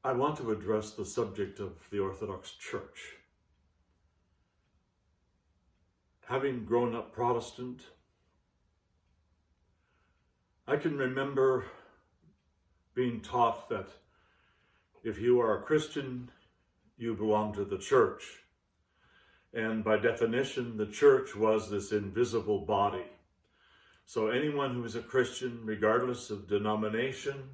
I want to address the subject of the Orthodox Church. Having grown up Protestant, I can remember being taught that if you are a Christian, you belong to the church. And by definition, the church was this invisible body. So anyone who was a Christian, regardless of denomination,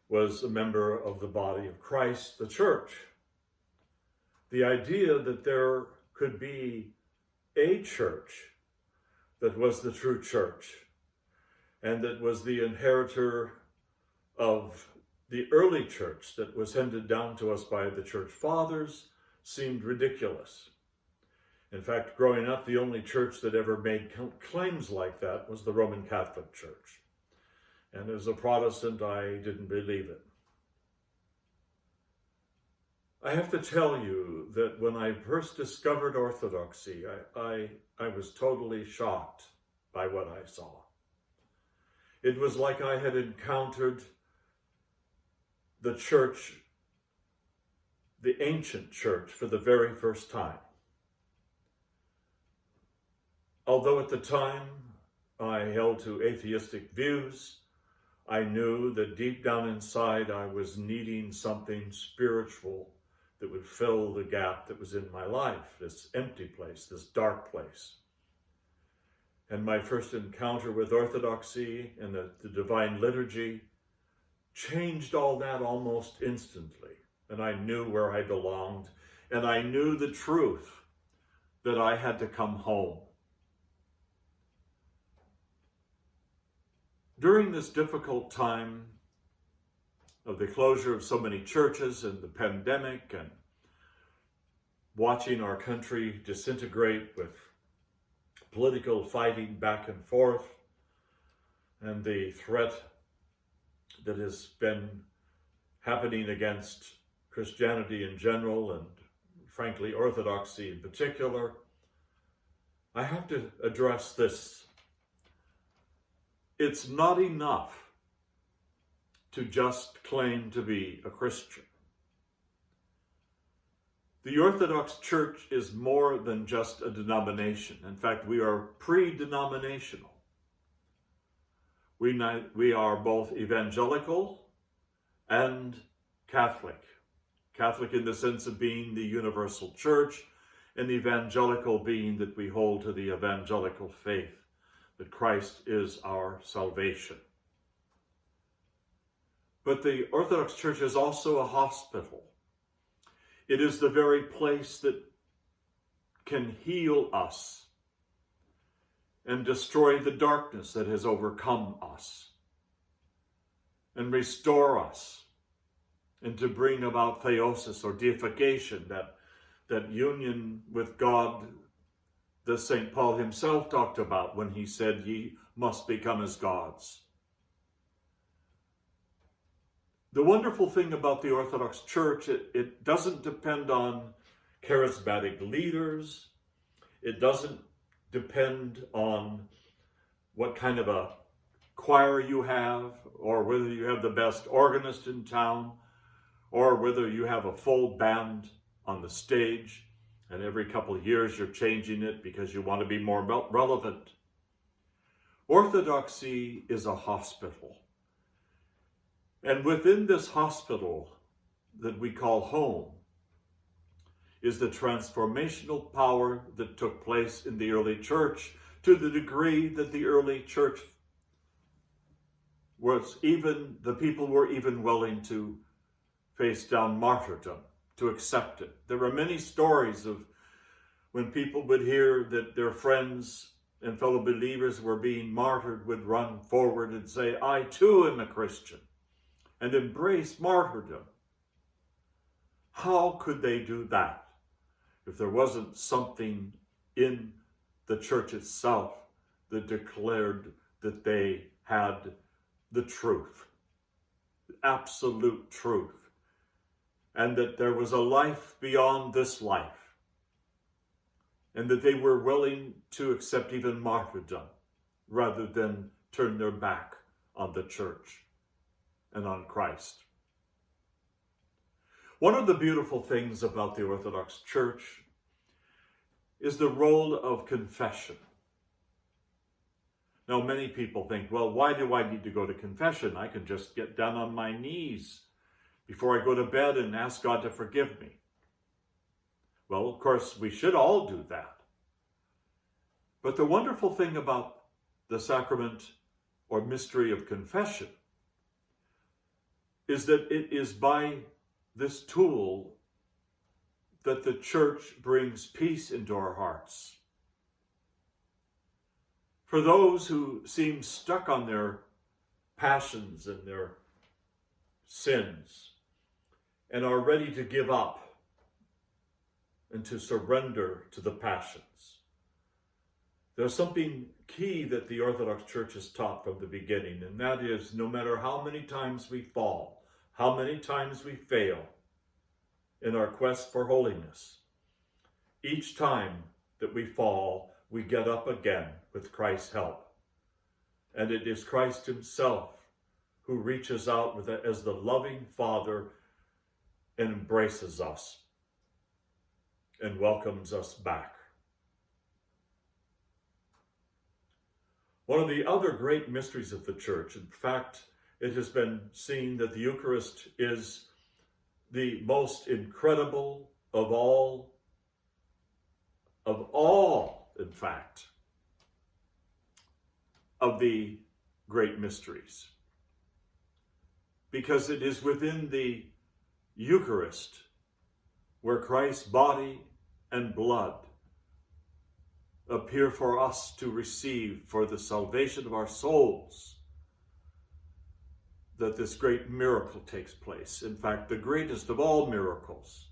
was a member of the body of Christ, the church. The idea that there could be a church that was the true church and that was the inheritor of the early church that was handed down to us by the church fathers seemed ridiculous. In fact, growing up, the only church that ever made claims like that was the Roman Catholic Church. And as a Protestant, I didn't believe it. I have to tell you that when I first discovered Orthodoxy, I was totally shocked by what I saw. It was like I had encountered the church, the ancient church, for the very first time. Although at the time I held to atheistic views, I knew that deep down inside I was needing something spiritual that would fill the gap that was in my life, this empty place, this dark place. And my first encounter with Orthodoxy and the Divine Liturgy changed all that almost instantly. And I knew where I belonged, and I knew the truth that I had to come home. During this difficult time of the closure of so many churches and the pandemic and watching our country disintegrate with political fighting back and forth and the threat that has been happening against Christianity in general and frankly Orthodoxy in particular, I have to address this. It's not enough to just claim to be a Christian. The Orthodox Church is more than just a denomination. In fact, we are pre-denominational. We are both evangelical and Catholic. Catholic in the sense of being the universal church, and evangelical being that we hold to the evangelical faith, that Christ is our salvation. But the Orthodox Church is also a hospital. It is the very place that can heal us and destroy the darkness that has overcome us and restore us and to bring about theosis or deification, that union with God that St. Paul himself talked about when he said, "Ye must become as gods." The wonderful thing about the Orthodox Church, it doesn't depend on charismatic leaders. It doesn't depend on what kind of a choir you have, or whether you have the best organist in town, or whether you have a full band on the stage, and every couple of years you're changing it because you want to be more relevant. Orthodoxy is a hospital. And within this hospital that we call home is the transformational power that took place in the early church, to the degree that the early church was the people were even willing to face down martyrdom, to accept it. There were many stories of when people would hear that their friends and fellow believers were being martyred, would run forward and say, "I too am a Christian," and embrace martyrdom. How could they do that if there wasn't something in the church itself that declared that they had the truth, the absolute truth, and that there was a life beyond this life, and that they were willing to accept even martyrdom rather than turn their back on the church and on Christ. One of the beautiful things about the Orthodox Church is the role of confession. Now, many people think, well, why do I need to go to confession? I can just get down on my knees before I go to bed and ask God to forgive me. Well, of course, we should all do that. But the wonderful thing about the sacrament or mystery of confession is that it is by this tool that the Church brings peace into our hearts. For those who seem stuck on their passions and their sins and are ready to give up and to surrender to the passions, there's something key that the Orthodox Church has taught from the beginning, and that is no matter how many times we fall, how many times we fail in our quest for holiness, each time that we fall, we get up again with Christ's help. And it is Christ himself who reaches out as the loving Father and embraces us and welcomes us back. One of the other great mysteries of the Church, in fact, it has been seen that the Eucharist is the most incredible of all, in fact, of the great mysteries. Because it is within the Eucharist where Christ's body and blood appear for us to receive for the salvation of our souls, that this great miracle takes place. In fact, the greatest of all miracles.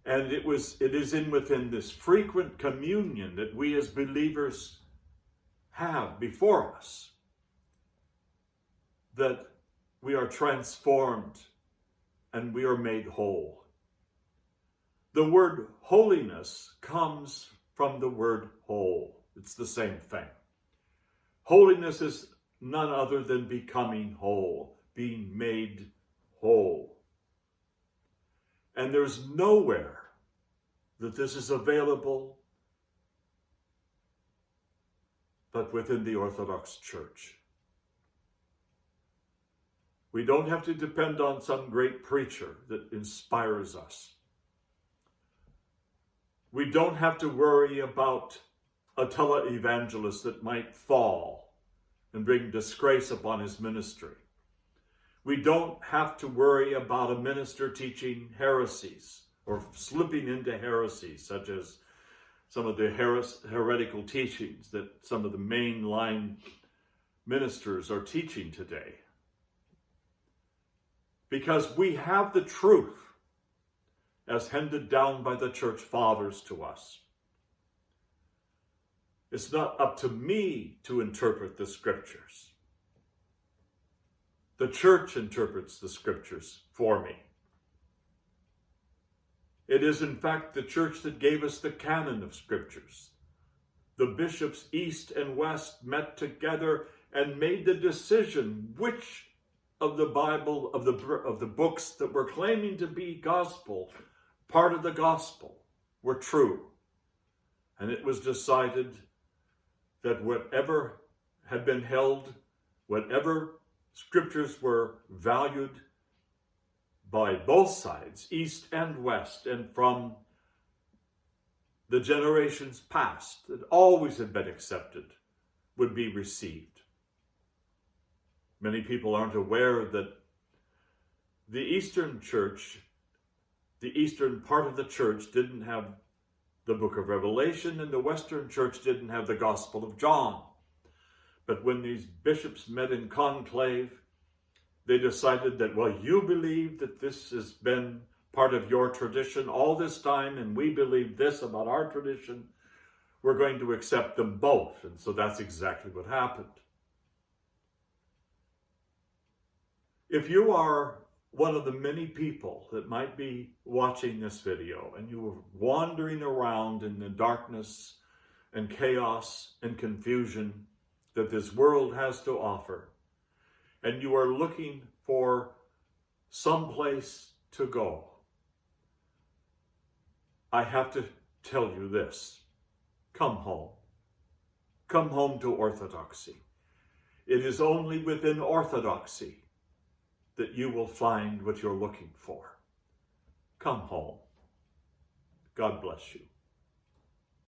And it is within this frequent communion that we as believers have before us that we are transformed and we are made whole. The word holiness comes from the word whole. It's the same thing. Holiness is none other than becoming whole, being made whole. And there's nowhere that this is available but within the Orthodox Church. We don't have to depend on some great preacher that inspires us. We don't have to worry about a televangelist that might fall and bring disgrace upon his ministry. We don't have to worry about a minister teaching heresies or slipping into heresies, such as some of the heretical teachings that some of the mainline ministers are teaching today. Because we have the truth as handed down by the church fathers to us. It's not up to me to interpret the scriptures. The church interprets the scriptures for me. It is in fact the church that gave us the canon of scriptures. The bishops east and west met together and made the decision which of the Bible, of the books that were claiming to be gospel, part of the gospel, were true. And it was decided that whatever had been held, whatever scriptures were valued by both sides, east and west, and from the generations past, that always had been accepted, would be received. Many people aren't aware that the Eastern Church, the Eastern part of the church, didn't have the book of Revelation, and the Western Church didn't have the Gospel of John. But when these bishops met in conclave, they decided that, well, you believe that this has been part of your tradition all this time, and we believe this about our tradition. We're going to accept them both. And so that's exactly what happened. If you are one of the many people that might be watching this video and you are wandering around in the darkness and chaos and confusion that this world has to offer, and you are looking for someplace to go, I have to tell you this. Come home. Come home to orthodoxy. It is only within orthodoxy that you will find what you're looking for. Come home. God bless you.